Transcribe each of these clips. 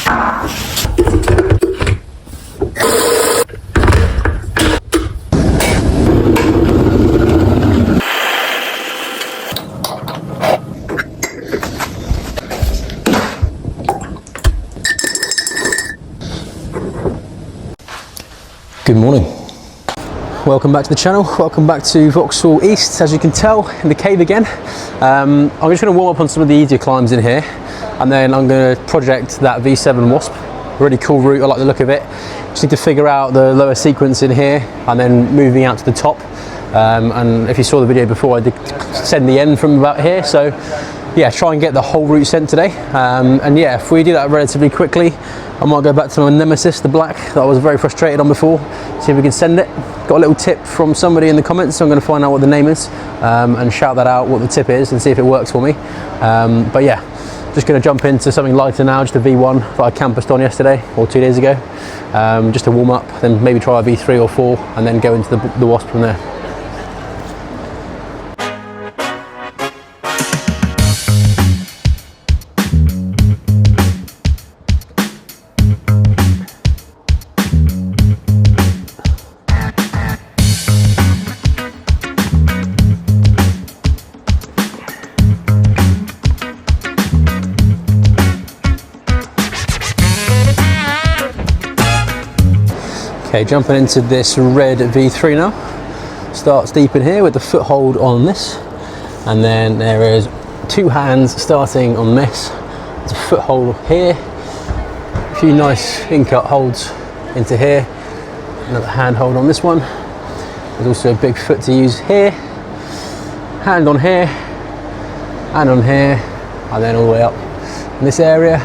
Good morning. Welcome back to the channel. Welcome back to Vauxhall East. As you can tell, in the cave again. I'm just going to warm up on some of the easier climbs in here, and then I'm going to project that V7 Wasp. Really cool route, I like the look of it. Just need to figure out the lower sequence in here, and then moving out to the top. And if you saw the video before, I did send the end from about here. So yeah, try and get the whole route sent today. And yeah, if we do that relatively quickly, I might go back to my nemesis, the black, that I was very frustrated on before, see if we can send it. Got a little tip from somebody in the comments, so I'm going to find out what the name is and shout that out, what the tip is, and see if it works for me. But yeah, just going to jump into something lighter now, just a V1 that I campused on yesterday or 2 days ago, just to warm up, then maybe try a V3 or 4, and then go into the Wasp from there. Okay, jumping into this red V3 now. Starts deep in here with the foothold on this, and then there is 2 hands starting on this. There's a foothold here, a few nice in-cut holds into here, another hand hold on this one. There's also a big foot to use here, hand on here, and on here, and then all the way up in this area.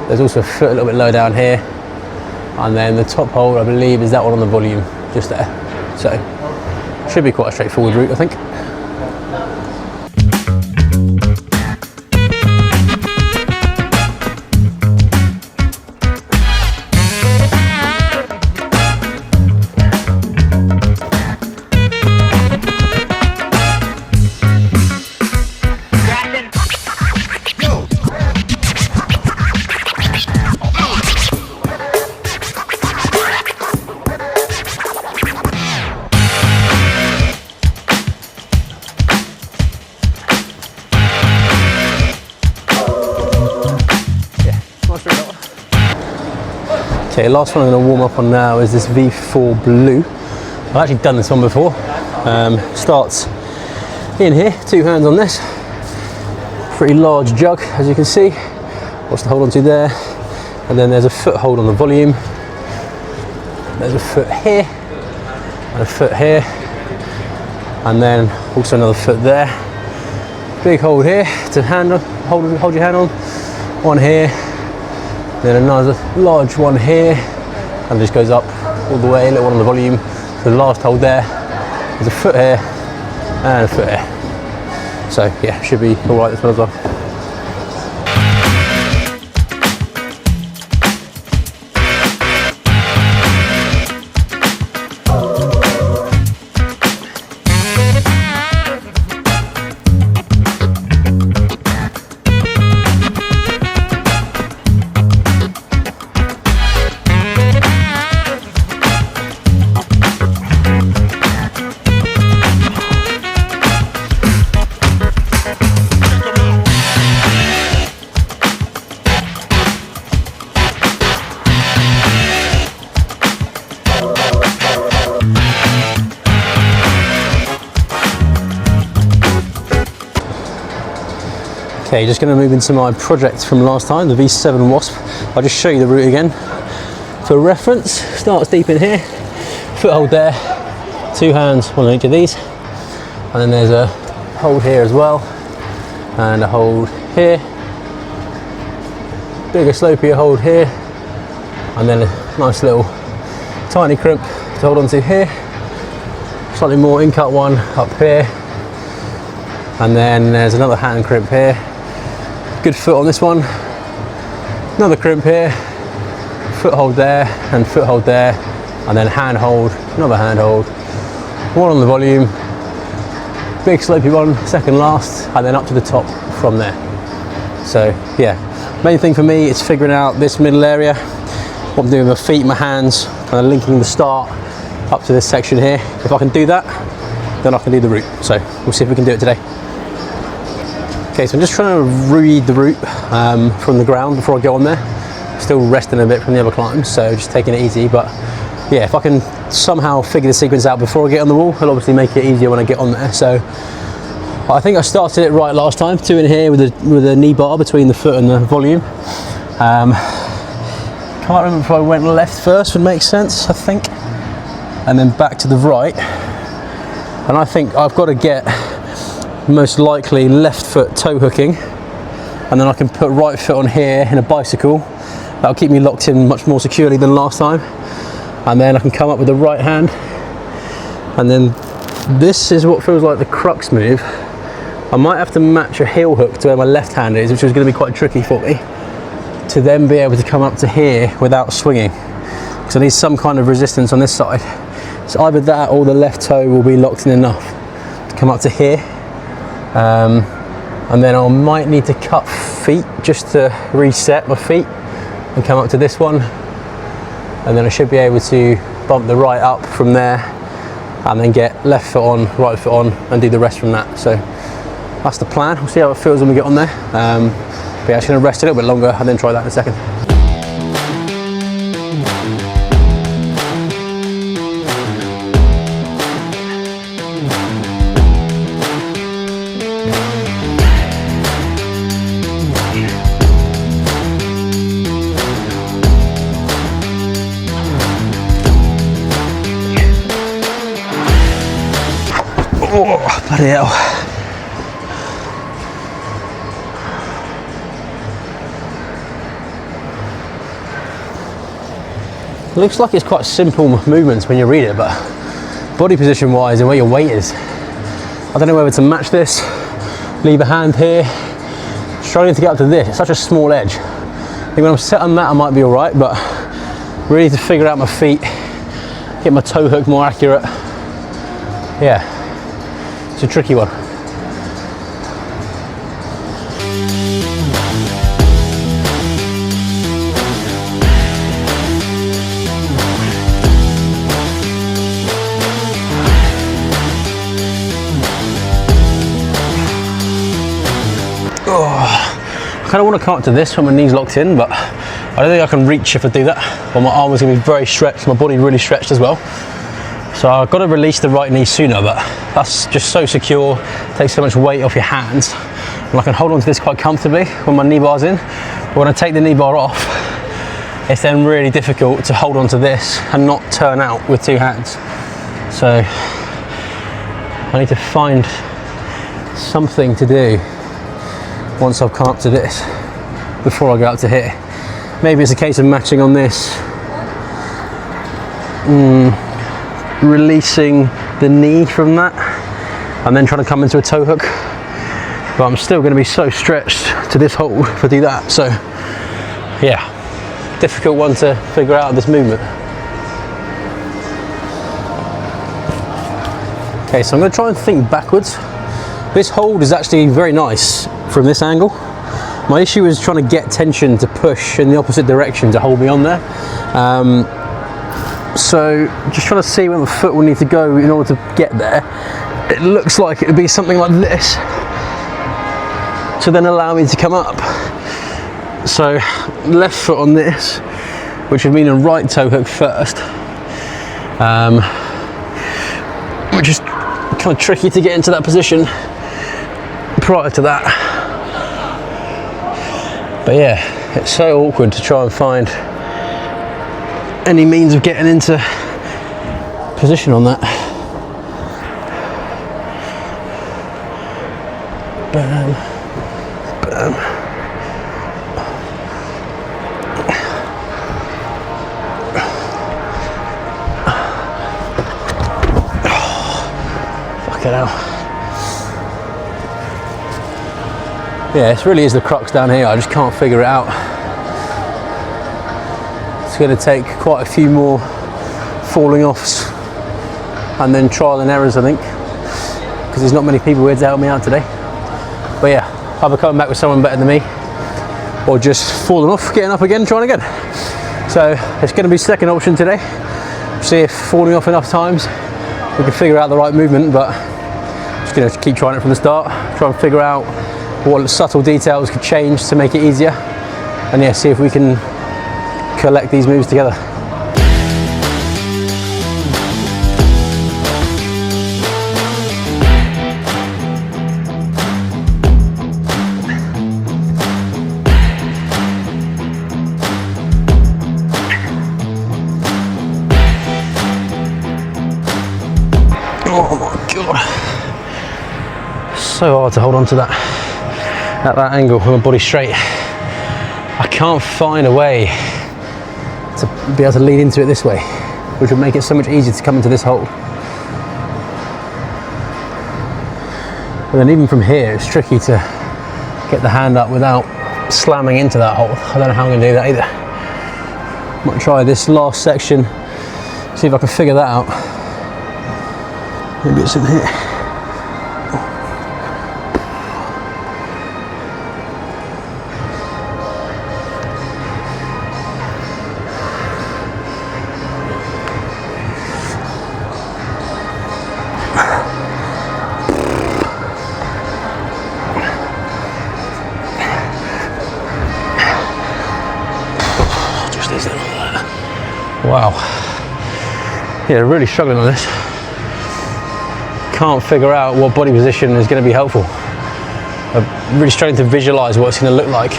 There's also a foot a little bit lower down here. And then the top hold, I believe, is that one on the volume, just there. So, should be quite a straightforward route, I think. Okay, last one I'm going to warm up on now is this V4 Blue. I've actually done this one before. Starts in here, 2 hands on this. Pretty large jug, as you can see. What's to hold on to there? And then there's a foot hold on the volume. There's a foot here, and a foot here. And then also another foot there. Big hold here to hold your hand on. One here. Then another large one here, and just goes up all the way, a little one on the volume. So the last hold there, there's a foot here, and a foot here. So yeah, should be all right this one as well. Okay, just going to move into my project from last time, the V7 Wasp. I'll just show you the route again. For reference, starts deep in here, foothold there, 2 hands, one on each of these, and then there's a hold here as well, and a hold here, bigger slopier hold here, and then a nice little tiny crimp to hold on to here, slightly more in-cut one up here, and then there's another hand crimp here. Good foot on this one, another crimp here, foothold there and foothold there, and then hand hold, another hand hold, one on the volume, big slopey one, second last, and then up to the top from there. So yeah, Main thing for me is figuring out this middle area, what I'm doing with my feet, my hands, and linking the start up to this section here. If I can do that, then I can do the route. So we'll see if we can do it today. Okay, so I'm just trying to read the route from the ground before I go on there. Still resting a bit from the other climbs, so just taking it easy. But yeah, if I can somehow figure the sequence out before I get on the wall, it'll obviously make it easier when I get on there. So I think I started it right last time, 2 in here with a knee bar between the foot and the volume. Can't remember if I went left first would make sense, I think, and then back to the right. And I think I've got to get most likely left foot toe hooking, and then I can put right foot on here in a bicycle. That'll keep me locked in much more securely than last time. And then I can come up with the right hand, and then this is what feels like the crux move. I might have to match a heel hook to where my left hand is, which is going to be quite tricky for me, to then be able to come up to here without swinging. So I need some kind of resistance on this side. So either that or the left toe will be locked in enough to come up to here. And then I might need to cut feet just to reset my feet and come up to this one. And then I should be able to bump the right up from there and then get left foot on, right foot on, and do the rest from that. So that's the plan. We'll see how it feels when we get on there. But yeah, I'm just going to rest a little bit longer and then try that in a second. Oh, bloody hell. It looks like it's quite simple movements when you read it, but body position wise and where your weight is, I don't know whether to match this, leave a hand here, struggling to get up to this. It's such a small edge. I think when I'm set on that I might be alright, but really need to figure out my feet, get my toe hook more accurate. Yeah. It's a tricky one. Oh, I kind of want to come up to this when my knee's locked in, but I don't think I can reach if I do that. Well, my arm is going to be very stretched, my body really stretched as well. So I've got to release the right knee sooner, but that's just so secure, takes so much weight off your hands. And I can hold on to this quite comfortably when my knee bar's in. But when I take the knee bar off, it's then really difficult to hold on to this and not turn out with 2 hands. So I need to find something to do once I've come up to this before I go up to here. Maybe it's a case of matching on this. Releasing the knee from that and then trying to come into a toe hook, but I'm still going to be so stretched to this hold if I do that. So yeah, difficult one to figure out this movement. Okay, so I'm going to try and think backwards. This hold is actually very nice from this angle. My issue is trying to get tension to push in the opposite direction to hold me on there. So just trying to see where my foot will need to go in order to get there. It looks like it would be something like this to then allow me to come up. So left foot on this, which would mean a right toe hook first, which is kind of tricky to get into that position prior to that. But yeah, it's so awkward to try and find any means of getting into position on that. Bam, bam. Oh, fucking hell. Yeah, this really is the crux down here. I just can't figure it out. It's going to take quite a few more falling offs and then trial and errors, I think, because there's not many people here to help me out today. But yeah, I'll be coming back with someone better than me. or just falling off, getting up again, trying again. So it's going to be second option today. See if falling off enough times we can figure out the right movement, but just going to keep trying it from the start, try and figure out what subtle details could change to make it easier, and yeah, see if we can collect these moves together. Oh my god, so hard to hold on to that at that angle with my body straight. I can't find a way to be able to lean into it this way, which would make it so much easier to come into this hole. And then even from here, it's tricky to get the hand up without slamming into that hole. I don't know how I'm going to do that either. Might try this last section, see if I can figure that out. Maybe it's in here. Just isn't like that. Wow. Yeah, really struggling on this. Can't figure out what body position is going to be helpful. I'm really struggling to visualize what it's going to look like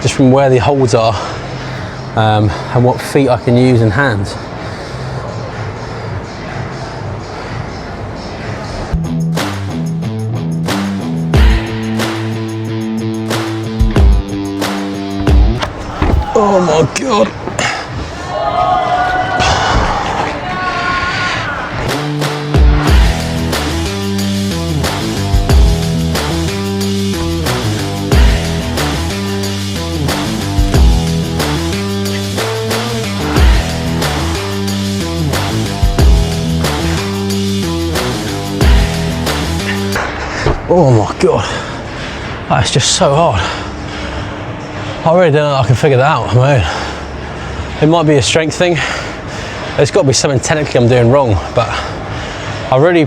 just from where the holds are, and what feet I can use and hands. Oh my god. Oh my god, that's just so hard. I really don't know if I can figure that out on my own. It might be a strength thing. There's got to be something technically I'm doing wrong, but I really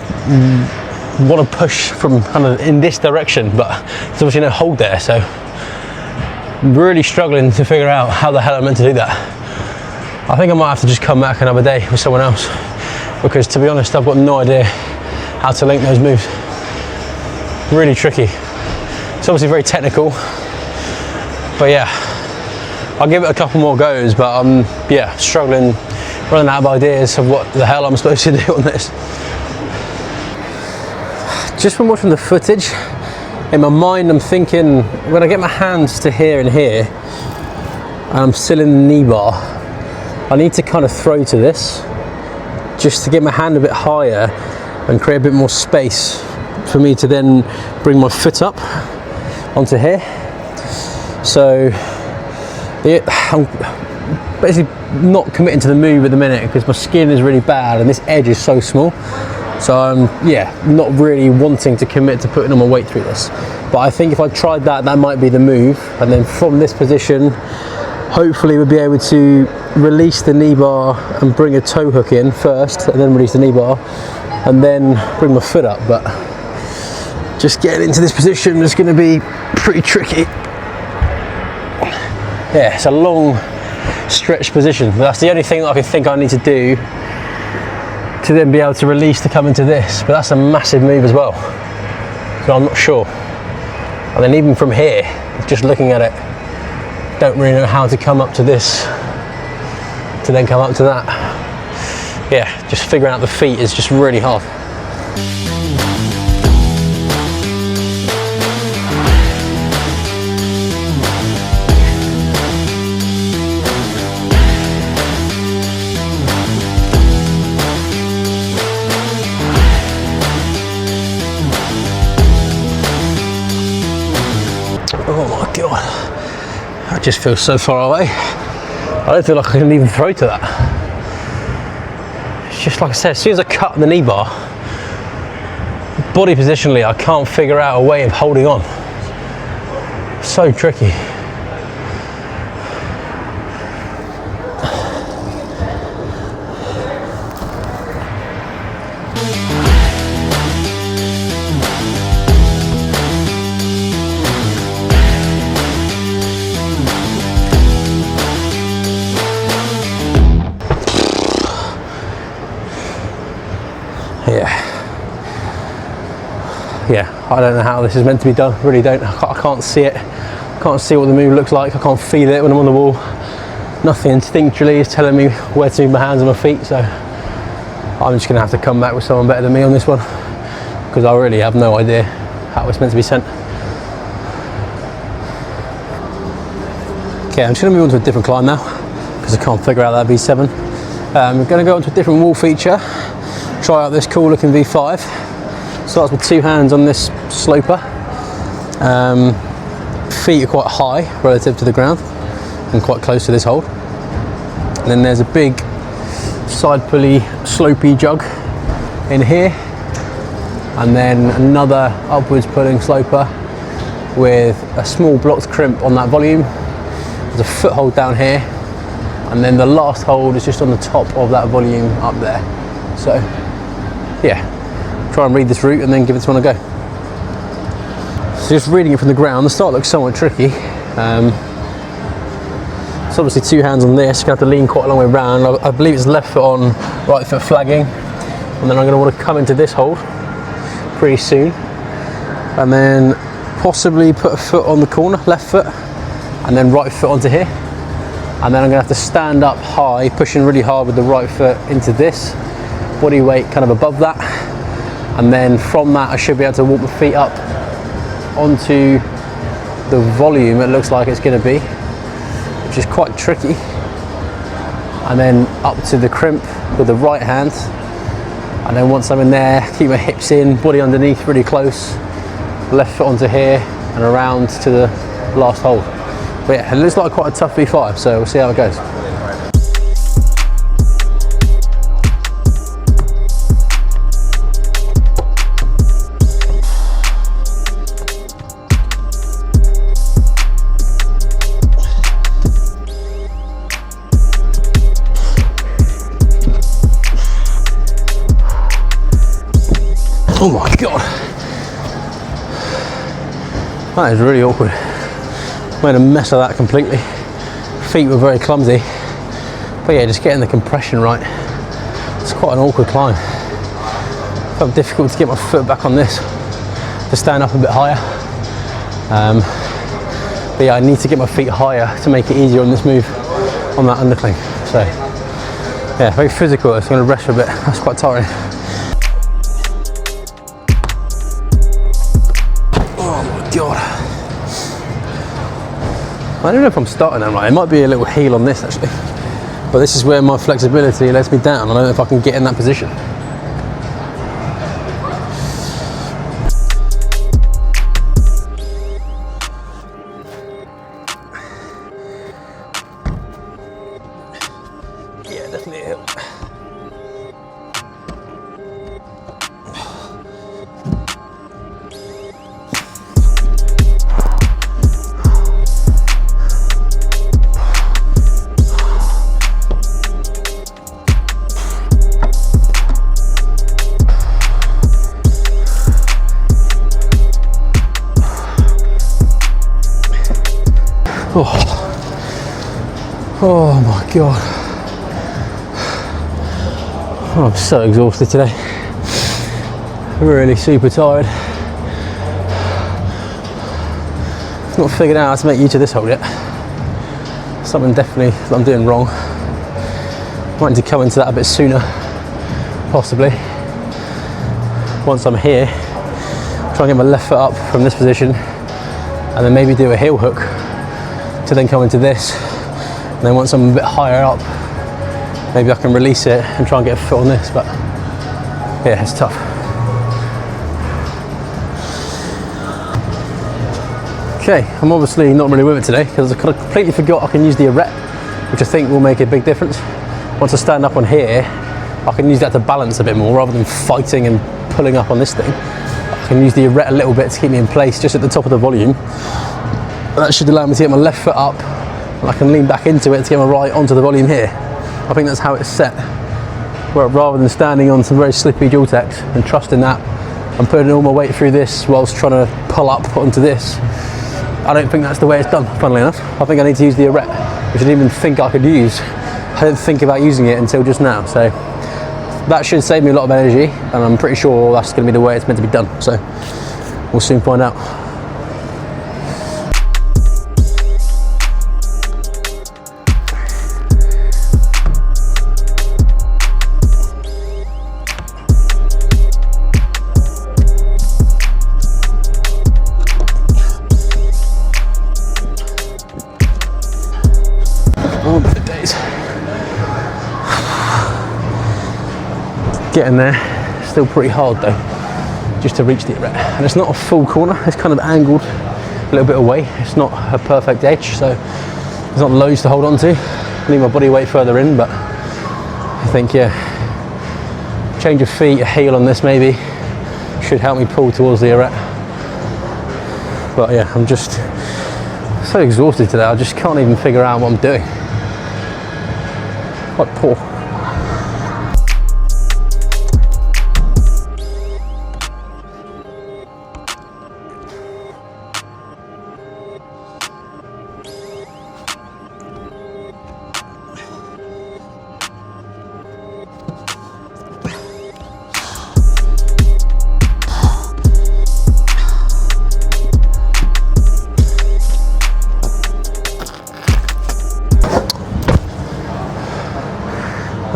want to push from kind of in this direction, but there's obviously no hold there, so I'm really struggling to figure out how the hell I'm meant to do that. I think I might have to just come back another day with someone else, because to be honest, I've got no idea how to link those moves. Really tricky. It's obviously very technical, but yeah, I'll give it a couple more goes, but I'm struggling, running out of ideas of what the hell I'm supposed to do on this. Just from watching the footage, in my mind I'm thinking, when I get my hands to here and here, and I'm still in the knee bar, I need to kind of throw to this, just to get my hand a bit higher and create a bit more space for me to then bring my foot up onto here. So I'm basically not committing to the move at the minute because my skin is really bad and this edge is so small. So I'm not really wanting to commit to putting all my weight through this. But I think if I tried that, that might be the move. And then from this position, hopefully we'll be able to release the knee bar and bring a toe hook in first, and then release the knee bar, and then bring my foot up. But just getting into this position is going to be pretty tricky. Yeah, it's a long stretch position, but that's the only thing that I can think I need to do to then be able to release to come into this. But that's a massive move as well, so I'm not sure. And then even from here, just looking at it, don't really know how to come up to this to then come up to that. Yeah, just figuring out the feet is just really hard. Oh my god, that just feels so far away. I don't feel like I can even throw to that. It's just like I said, as soon as I cut the knee bar, body positionally I can't figure out a way of holding on. So tricky. yeah, I don't know how this is meant to be done, really don't. I can't see it, can't see what the move looks like, I can't feel it when I'm on the wall. Nothing instinctually is telling me where to move my hands and my feet, so I'm just going to have to come back with someone better than me on this one, because I really have no idea how it's meant to be sent. Okay, I'm just going to move on to a different climb now, because I can't figure out that V7. We're going to go on to a different wall feature, try out this cool looking V5. Starts with 2 hands on this sloper. Feet are quite high relative to the ground and quite close to this hold. And then there's a big side pulley slopey jug in here, and then another upwards pulling sloper with a small blocked crimp on that volume. There's a foothold down here, and then the last hold is just on the top of that volume up there. So yeah, try and read this route and then give this one a go. So just reading it from the ground, the start looks somewhat tricky. It's obviously 2 hands on this, you're going to have to lean quite a long way around. I believe it's left foot on, right foot flagging, and then I'm going to want to come into this hold pretty soon, and then possibly put a foot on the corner, left foot, and then right foot onto here, and then I'm going to have to stand up high, pushing really hard with the right foot into this, body weight kind of above that, and then from that I should be able to walk my feet up onto the volume it looks like it's going to be, which is quite tricky, and then up to the crimp with the right hand, and then once I'm in there, keep my hips in, body underneath really close, left foot onto here and around to the last hold. But yeah, it looks like quite a tough V5, so we'll see how it goes. Oh my god, that is really awkward. Made a mess of that completely. Feet were very clumsy, but yeah, just getting the compression right. It's quite an awkward climb. Felt difficult to get my foot back on this to stand up a bit higher. But yeah, I need to get my feet higher to make it easier on this move on that undercling. So yeah, very physical. So I'm going to rest for a bit. That's quite tiring. God. I don't know if I'm starting that right. It might be a little heel on this actually, but this is where my flexibility lets me down. I don't know if I can get in that position. Yeah, definitely a heel. Oh my god, oh, I'm so exhausted today, really super tired. I've not figured out how to make use of this hold yet. Something definitely that I'm doing wrong. Might need to come into that a bit sooner, possibly. Once I'm here, try and get my left foot up from this position, and then maybe do a heel hook to then come into this. And then once I'm a bit higher up, maybe I can release it and try and get a foot on this, but yeah, it's tough. Okay, I'm obviously not really with it today because I completely forgot I can use the arete, which I think will make a big difference. Once I stand up on here, I can use that to balance a bit more rather than fighting and pulling up on this thing. I can use the arete a little bit to keep me in place just at the top of the volume. That should allow me to get my left foot up, and I can lean back into it to get my right onto the volume here. I think that's how it's set. Where rather than standing on some very slippy dual techs and trusting that and putting all my weight through this whilst trying to pull up onto this, I don't think that's the way it's done, funnily enough. I think I need to use the arete, which I didn't even think I could use. I didn't think about using it until just now. So that should save me a lot of energy, and I'm pretty sure that's going to be the way it's meant to be done. So We'll soon find out. Oh, the days. Getting there, still pretty hard though, just to reach the erect. And it's not a full corner, it's kind of angled a little bit away. It's not a perfect edge, so there's not loads to hold on to. Leave my body weight further in, but I think, yeah, change of feet, a heel on this maybe, should help me pull towards the erect. But yeah, I'm just so exhausted today, I just can't even figure out what I'm doing. Quite poor.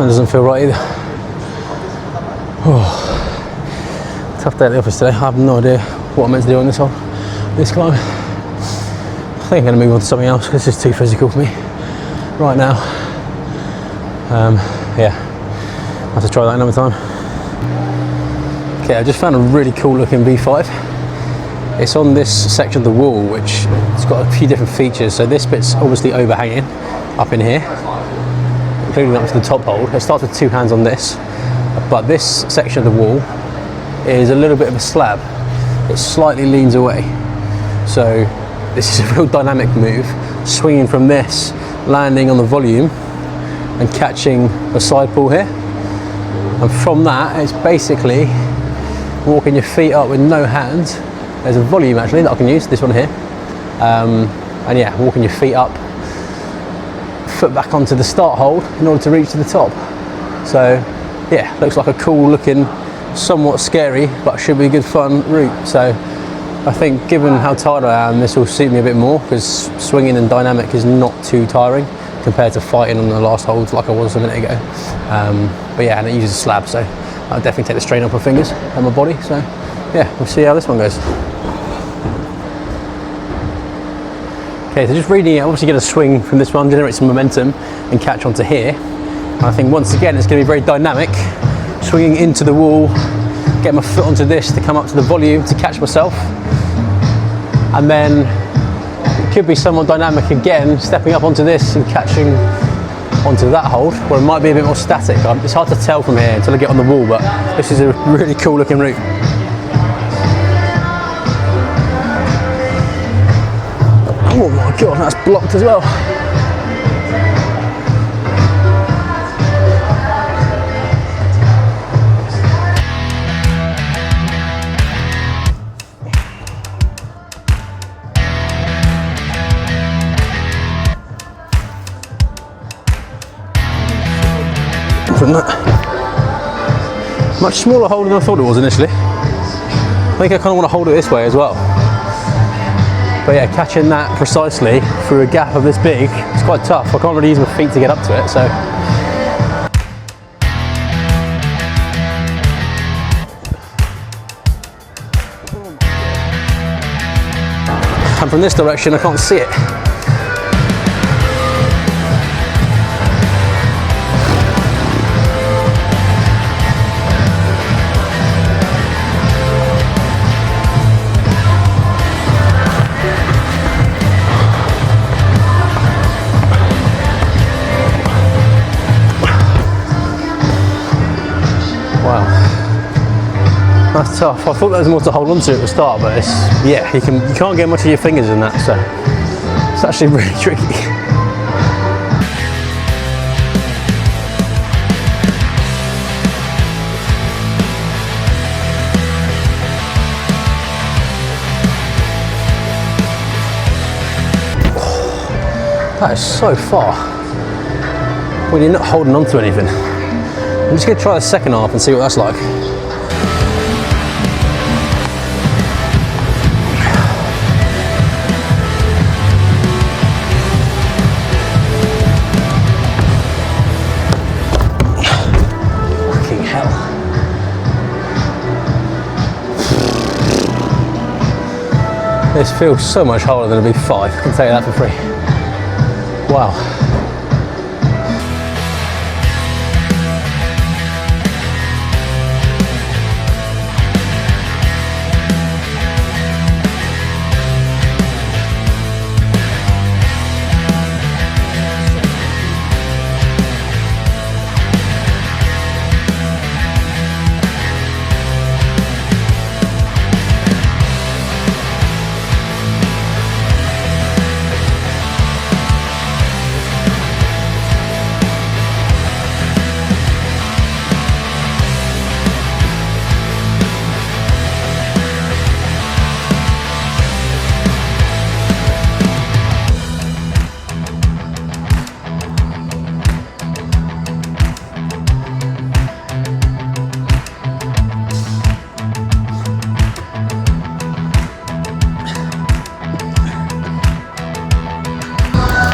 That doesn't feel right either. Oh, tough day at the office today. I have no idea what I'm meant to do on this climb. I think I'm going to move on to something else. This is too physical for me right now. Yeah, I'll have to try that another time. Okay, I just found a really cool looking V5. It's on this section of the wall, which it's got a few different features. So this bit's obviously overhanging up in here, including up to the top hold. It starts with two hands on this, but this section of the wall is a little bit of a slab. It slightly leans away. So this is a real dynamic move, swinging from this, landing on the volume and catching a side pull here. And from that, it's basically walking your feet up with no hands. There's a volume actually that I can use, this one here. And yeah, walking your feet up, foot back onto the start hold in order to reach to the top. So yeah, looks like a cool looking, somewhat scary, but should be a good fun route. So I think given how tired I am, this will suit me a bit more, because swinging and dynamic is not too tiring compared to fighting on the last hold like I was a minute ago. But yeah, and it uses a slab, so I'll definitely take the strain off my fingers and my body. So yeah, we'll see how this one goes. Okay, so just reading it, obviously get a swing from this one, generate some momentum and catch onto here. And I think once again, it's going to be very dynamic, swinging into the wall, get my foot onto this to come up to the volume to catch myself. And then it could be somewhat dynamic again, stepping up onto this and catching onto that hold, where it might be a bit more static. It's hard to tell from here until I get on the wall, but this is a really cool looking route. Oh my god, that's blocked as well. From that, much smaller hold than I thought it was initially. I think I kind of want to hold it this way as well. But yeah, catching that precisely through a gap of this big, it's quite tough. I can't really use my feet to get up to it, so. And from this direction, I can't see it. Wow, that's tough. I thought there was more to hold on to at the start, but it's, yeah, you can't get much of your fingers in that, so it's actually really tricky. That is so far when you're not holding on to anything. I'm just going to try the second half and see what that's like. This feels so much harder than a B5, I can tell you that for free. Wow.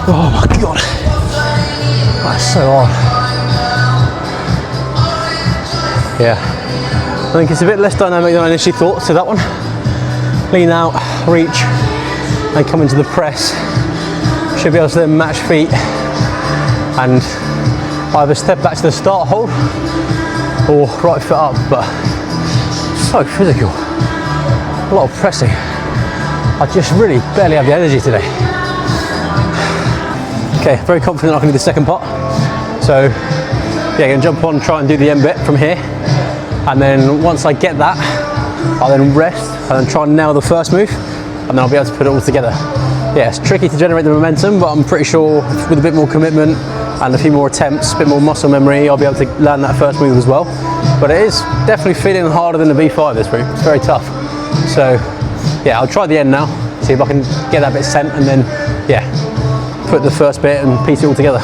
Oh my God, that's so hard. Yeah, I think it's a bit less dynamic than I initially thought, so that one. Lean out, reach, and come into the press. Should be able to then match feet and either step back to the start hold or right foot up, but so physical. A lot of pressing. I just really barely have the energy today. Okay, very confident I can do the second part. So yeah, gonna jump on, try and do the end bit from here. And then once I get that, I'll then rest and then try and nail the first move. And then I'll be able to put it all together. Yeah, it's tricky to generate the momentum, but I'm pretty sure with a bit more commitment and a few more attempts, a bit more muscle memory, I'll be able to land that first move as well. But it is definitely feeling harder than the B5 this route. It's very tough. So yeah, I'll try the end now, see if I can get that bit sent and then, yeah, put the first bit and piece it all together.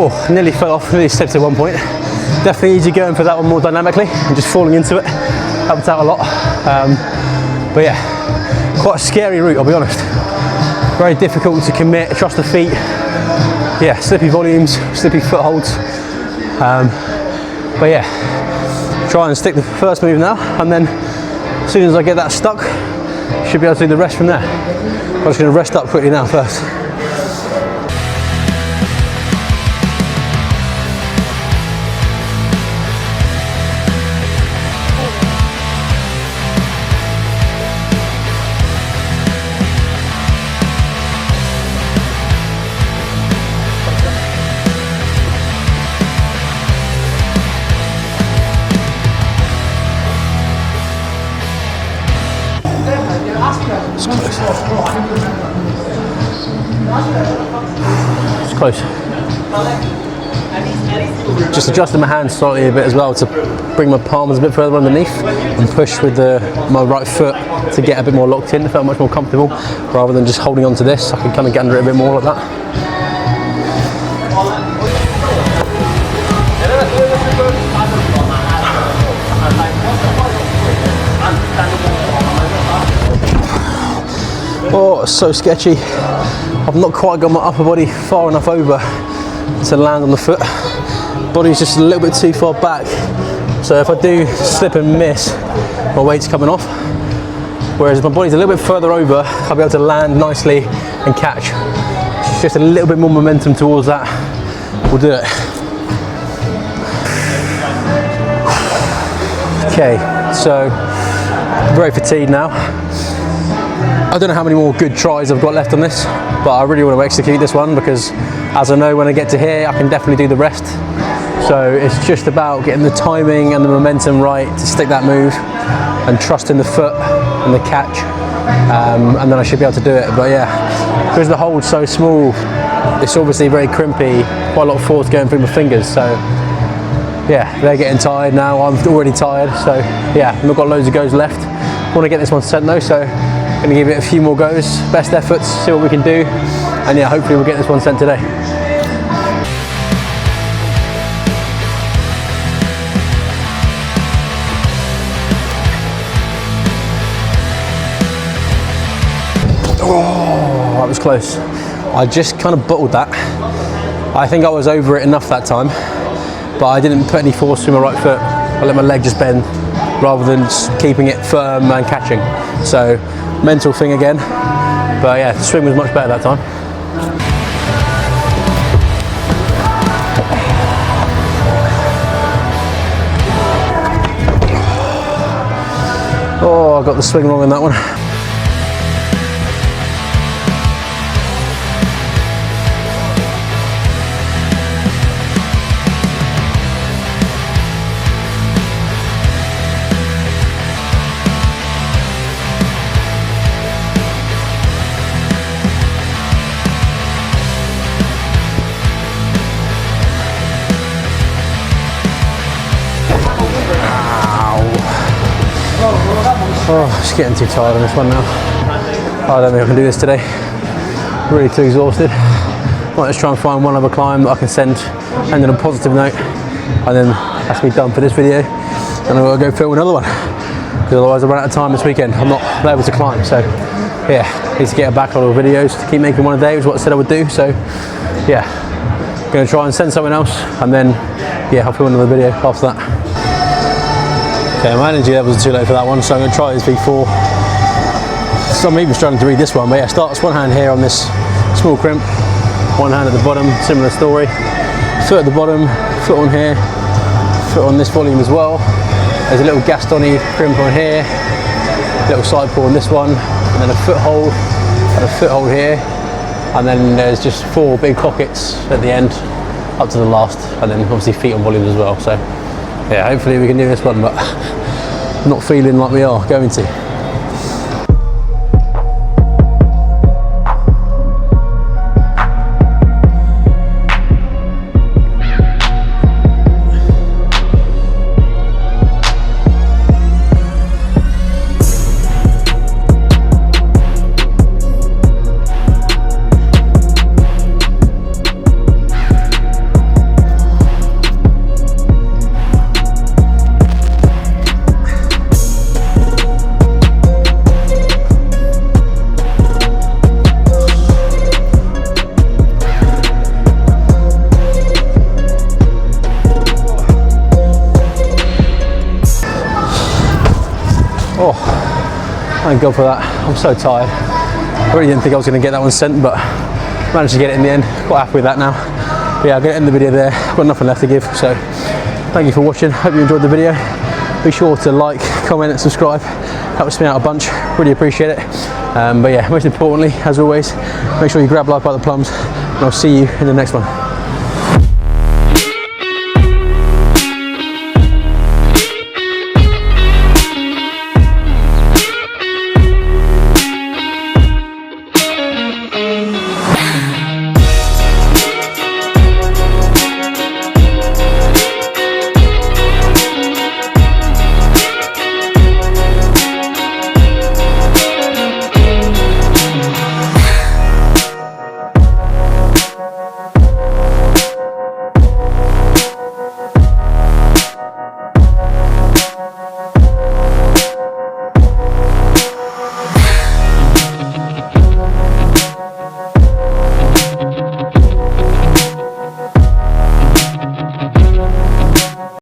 Oh, nearly fell off, nearly slipped at one point. Definitely easy going for that one more dynamically and just falling into it. Helped out a lot. But yeah, quite a scary route, I'll be honest. Very difficult to commit, trust the feet. Yeah, slippy volumes, slippy footholds. But yeah, try and stick the first move now, and then as soon as I get that stuck, should be able to do the rest from there. I'm just going to rest up quickly now first. It's close. Just adjusting my hands slightly a bit as well to bring my palms a bit further underneath and push with my right foot to get a bit more locked in. I felt much more comfortable rather than just holding on to this. I can kind of get under it a bit more like that. Oh, it's so sketchy. I've not quite got my upper body far enough over to land on the foot. Body's just a little bit too far back. So if I do slip and miss, my weight's coming off. Whereas if my body's a little bit further over, I'll be able to land nicely and catch. It's just a little bit more momentum towards that. We'll do it. Okay, so very fatigued now. I don't know how many more good tries I've got left on this, but I really want to execute this one because as I know when I get to here, I can definitely do the rest. So it's just about getting the timing and the momentum right to stick that move and trusting the foot and the catch, and then I should be able to do it. But yeah, because the hole's so small, it's obviously very crimpy, quite a lot of force going through my fingers. So yeah, they're getting tired now, I'm already tired. So yeah, I've got loads of goes left. I want to get this one sent though, so I'm going to give it a few more goes, best efforts, see what we can do, and yeah, hopefully we'll get this one sent today. Oh, that was close. I just kind of bottled that. I think I was over it enough that time, but I didn't put any force through my right foot. I let my leg just bend rather than just keeping it firm and catching. So mental thing again, but yeah, the swing was much better that time. Oh, I got the swing wrong on that one. Oh, just getting too tired on this one now. I don't think I can do this today. Really too exhausted. Might just try and find one other climb that I can end on a positive note, and then that's me done for this video. And I've got to go film another one, because otherwise I run out of time this weekend. I'm not able to climb, so yeah, need to get a backlog of videos to keep making one a day, was what I said I would do. So yeah, I'm going to try and send someone else, and then yeah, I'll film another video after that. Okay, my energy levels are too low for that one, so I'm going to try this V4. So I'm even struggling to read this one, but yeah, starts one hand here on this small crimp, one hand at the bottom, similar story. Foot at the bottom, foot on here, foot on this volume as well. There's a little Gastoni crimp on here, little side pull on this one, and then a foothold and a foothold here, and then there's just 4 big pockets at the end up to the last, and then obviously feet on volumes as well. So yeah, hopefully we can do this one, but not feeling like we are going to. Oh, thank God for that. I'm so tired. I really didn't think I was going to get that one sent, but managed to get it in the end. Quite happy with that now. But yeah, I'm going to end the video there. I've got nothing left to give, so thank you for watching. Hope you enjoyed the video. Be sure to like, comment and subscribe. Helps me out a bunch. Really appreciate it. But yeah, most importantly, as always, make sure you grab life by the plums, and I'll see you in the next one.